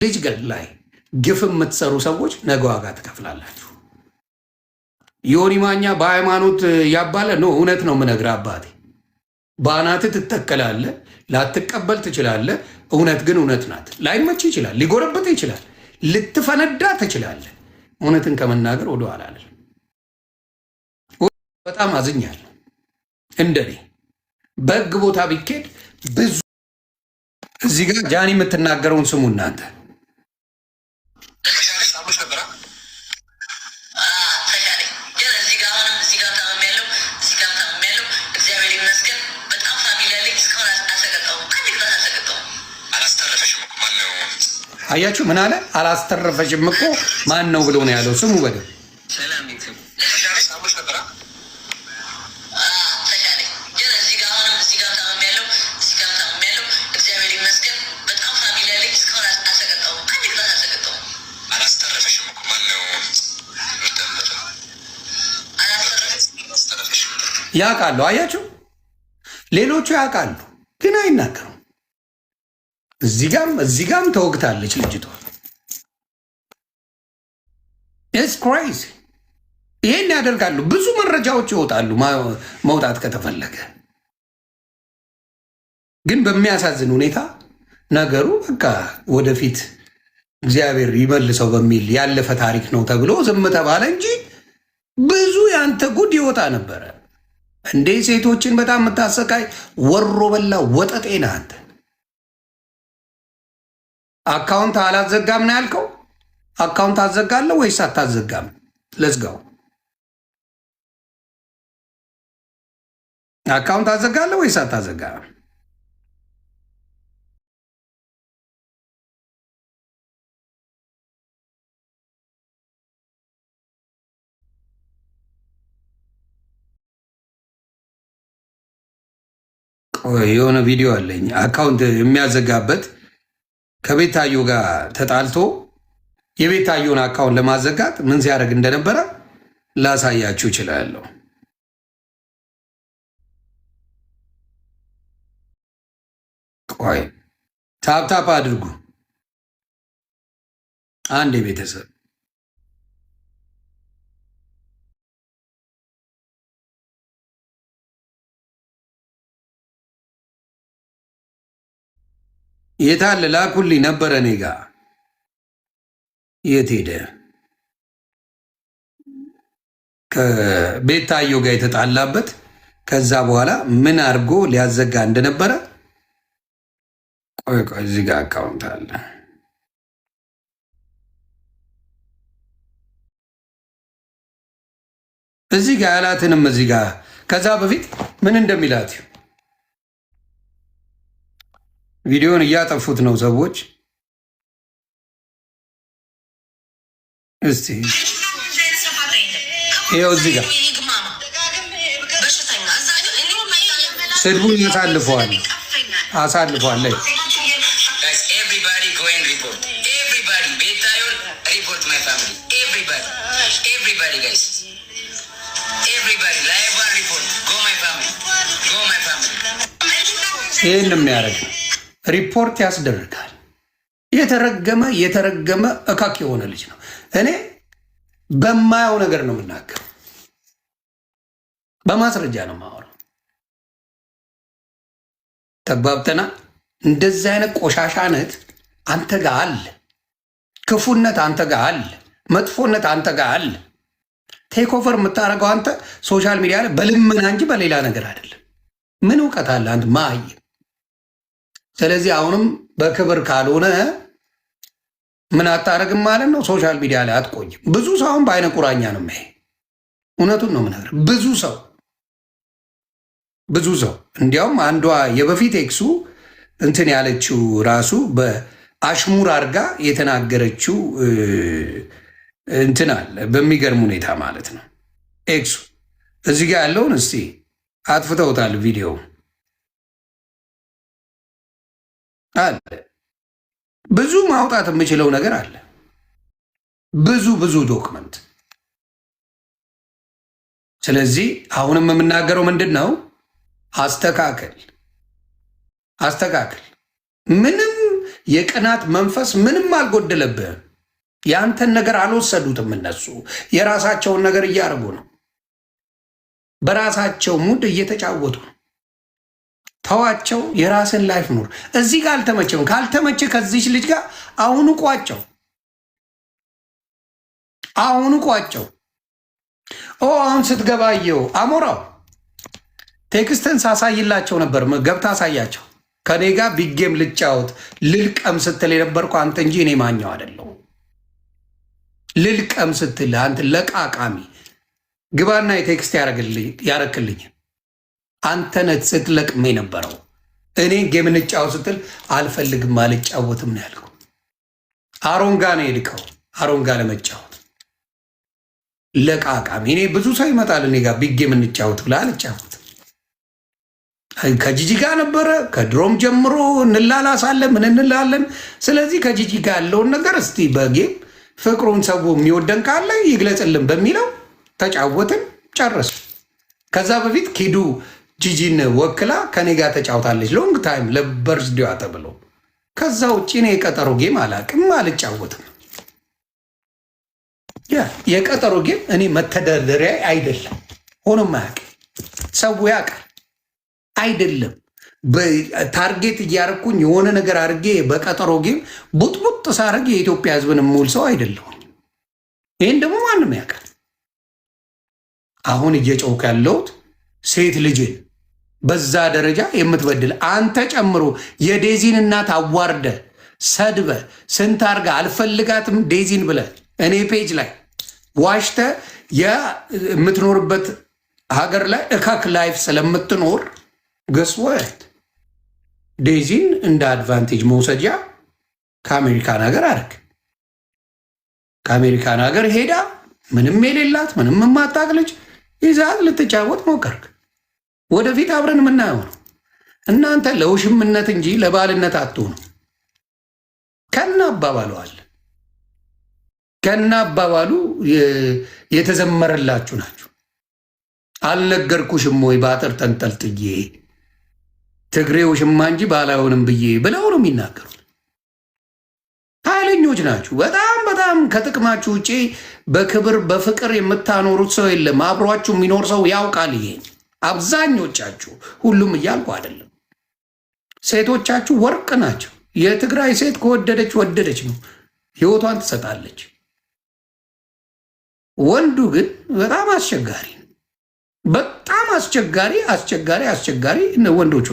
ልጅ ገላይ ግፍ የምትሰሩ ሰዎች ነገ ዋጋ ትከፍላላችሁ። ዮኒ ማኛ በሃይማኖት ያባለ ነው። እውነት ነው የምነግርህ አባቴ። በአናትህ ትተከላለህ፣ ላትቀበል ትችላለህ። እውነት ግን እውነት ናት። ላይመች ይችላል፣ ሊጎረብጥ ይችላል፣ ልትፈነዳ ትችላለህ። እውነትን ከመናገር ወደኋላ አለ። በጣም አዝኛለሁ። እንደኔ በህግ ቦታ ቢኬድ ብዙ እዚህ ጋር ጃኒ የምትናገረውን ስሙ እናንተ። አያችሁ ምን አለ? አላስተረፈሽም እኮ ማን ነው ብሎ ነው ያለው። ስሙ በደምብ ያውቃሉ። አያችሁ ሌሎቹ ያውቃሉ ግን አይናገሩም። እዚህ ጋም ተወግታለች ልጅቷ። ኢትስ ክሬዚ። ይሄን ያደርጋሉ። ብዙ መረጃዎች ይወጣሉ መውጣት ከተፈለገ። ግን በሚያሳዝን ሁኔታ ነገሩ በቃ ወደፊት እግዚአብሔር ይመልሰው በሚል ያለፈ ታሪክ ነው ተብሎ ዝም ተባለ እንጂ ብዙ ያንተ ጉድ ይወጣ ነበረ። እንዴ ሴቶችን በጣም የምታሰቃይ ወሮ በላ ወጠጤ ነህ አንተ። አካውንት አላዘጋም ነው ያልከው? አካውንት አዘጋለሁ ወይስ አታዘጋም? ለዝጋው። አካውንት አዘጋለሁ ወይስ አታዘጋም? የሆነ ቪዲዮ አለኝ አካውንት የሚያዘጋበት ከቤታዮ ጋር ተጣልቶ የቤታዮን አካውንት ለማዘጋት ምን ሲያደርግ እንደነበረ ላሳያችሁ እችላለሁ። ቆይ ታፕታፕ አድርጉ አንድ የቤተሰብ የታለ ላኩልኝ ነበረ እኔ ጋ የት ሄደ? ከቤታዮ ጋር የተጣላበት ከዛ በኋላ ምን አድርጎ ሊያዘጋ እንደነበረ ቆይ እዚህ ጋር አካውንት አለ። እዚህ ጋር ያላትንም እዚህ ጋር ከዛ በፊት ምን እንደሚላት ቪዲዮን እያጠፉት ነው ሰዎች። እስቲ ይኸው እዚህ ጋር ስድቡን አሳልፈዋል። ይህን የሚያደርግ ሪፖርት ያስደርጋል። የተረገመ እካክ የሆነ ልጅ ነው። እኔ በማየው ነገር ነው የምናገረው፣ በማስረጃ ነው የማወራው። ተግባብተና እንደዚህ አይነት ቆሻሻነት አንተ ጋር አለ፣ ክፉነት አንተ ጋር አለ፣ መጥፎነት አንተ ጋር አለ። ቴክ ኦቨር የምታደርገው አንተ ሶሻል ሚዲያ ላይ በልመና እንጂ በሌላ ነገር አይደለም። ምን እውቀት አለ አንተ ማየ? ስለዚህ አሁንም በክብር ካልሆነ ምን አታረግም ማለት ነው። ሶሻል ሚዲያ ላይ አትቆይም። ብዙ ሰው አሁን በአይነ ቁራኛ ነው የሚያይ። እውነቱን ነው የምነግርህ። ብዙ ሰው እንዲያውም አንዷ የበፊት ኤክሱ እንትን ያለችው ራሱ በአሽሙር አድርጋ የተናገረችው እንትን አለ በሚገርም ሁኔታ ማለት ነው። ኤክሱ እዚህ ጋር ያለውን እስቲ አጥፍተውታል ቪዲዮ አለ። ብዙ ማውጣት የምችለው ነገር አለ። ብዙ ዶክመንት። ስለዚህ አሁንም የምናገረው ምንድን ነው? አስተካከል። ምንም የቅናት መንፈስ ምንም አልጎደለብህም። የአንተን ነገር አልወሰዱትም። እነሱ የራሳቸውን ነገር እያደረጉ ነው። በራሳቸው ሙድ እየተጫወቱ ነው። ተዋቸው። የራስን ላይፍ ኑር። እዚህ ጋር አልተመቸም። ካልተመቸ ከዚች ልጅ ጋር አሁኑ ቋጨው። አሁኑ ቋጨው። አሁን ስትገባየው አሞራው ቴክስትን ሳሳይላቸው ነበር። ገብታ አሳያቸው። ከኔ ጋር ቢጌም ልጫወት ልልቀም ስትል የነበርኩ አንተ እንጂ እኔ ማኛው አይደለሁ። ልልቀም ስትል አንተ ለቃቃሚ ግባና የቴክስት ያረክልኝ አንተ ነት ስትለቅም የነበረው እኔ ጌም እንጫወት ስትል አልፈልግም አልጫወትም ነው ያልኩ። አሮን ጋ ነው የሄድከው። አሮን ጋ ለመጫወት ለቃቃሚ። እኔ ብዙ ሰው ይመጣል እኔ ጋር ቢጌም እንጫወት ብላ አልጫወት። ከጂጂ ጋር ነበረ ከድሮም ጀምሮ እንላላሳለን ምን እንላለን። ስለዚህ ከጂጂ ጋር ያለውን ነገር እስቲ በጌም ፍቅሩን ሰው የሚወደን ካለ ይግለጽልን በሚለው ተጫወትን፣ ጨረሱ። ከዛ በፊት ኪዱ ጂጂን ወክላ ከኔ ጋር ተጫውታለች ሎንግ ታይም ለበርዝዴዋ ተብሎ። ከዛ ውጭ እኔ የቀጠሮ ጌም አላቅም አልጫወትም። የቀጠሮ ጌም እኔ መተዳደሪያ አይደለም። ሆኖም አያውቅም። ሰው ያውቃል አይደለም። ታርጌት እያረኩኝ የሆነ ነገር አድርጌ በቀጠሮ ጌም ቡጥቡጥ ሳረግ የኢትዮጵያ ሕዝብን ሙል ሰው አይደለሁም። ይህን ደግሞ ማንም ያውቃል። አሁን እየጨውክ ያለሁት ሴት ልጅን በዛ ደረጃ የምትበድል አንተ ጨምሮ የዴዚን እናት አዋርደ ሰድበ ስንት አርጋ አልፈልጋትም ዴዚን ብለ እኔ ፔጅ ላይ ዋሽተ የምትኖርበት ሀገር ላይ እካክ ላይፍ ስለምትኖር ገስወት ዴዚን እንደ አድቫንቴጅ መውሰጃ ከአሜሪካን ሀገር አረግ። ከአሜሪካን ሀገር ሄዳ ምንም የሌላት ምንም የማታውቅ ልጅ ይዛት ልትጫወት ሞከርክ። ወደፊት አብረን የምናየው ነው። እናንተ ለውሽምነት እንጂ ለባልነት አትሆኑ። ከና አባባሉ አለ ከና አባባሉ የተዘመረላችሁ ናችሁ። አልነገርኩሽም ወይ በአጥር ተንጠልጥዬ ትግሬ ውሽማ እንጂ ባላየሆንም ብዬ ብለው ነው የሚናገሩት። ኃይለኞች ናችሁ። በጣም በጣም ከጥቅማችሁ ውጭ በክብር በፍቅር የምታኖሩት ሰው የለም። አብሯችሁ የሚኖር ሰው ያውቃል። ይሄ አብዛኞቻችሁ፣ ሁሉም እያልኩ አይደለም። ሴቶቻችሁ ወርቅ ናቸው። የትግራይ ሴት ከወደደች ወደደች ነው፣ ህይወቷን ትሰጣለች። ወንዱ ግን በጣም አስቸጋሪ፣ በጣም አስቸጋሪ ወንዶች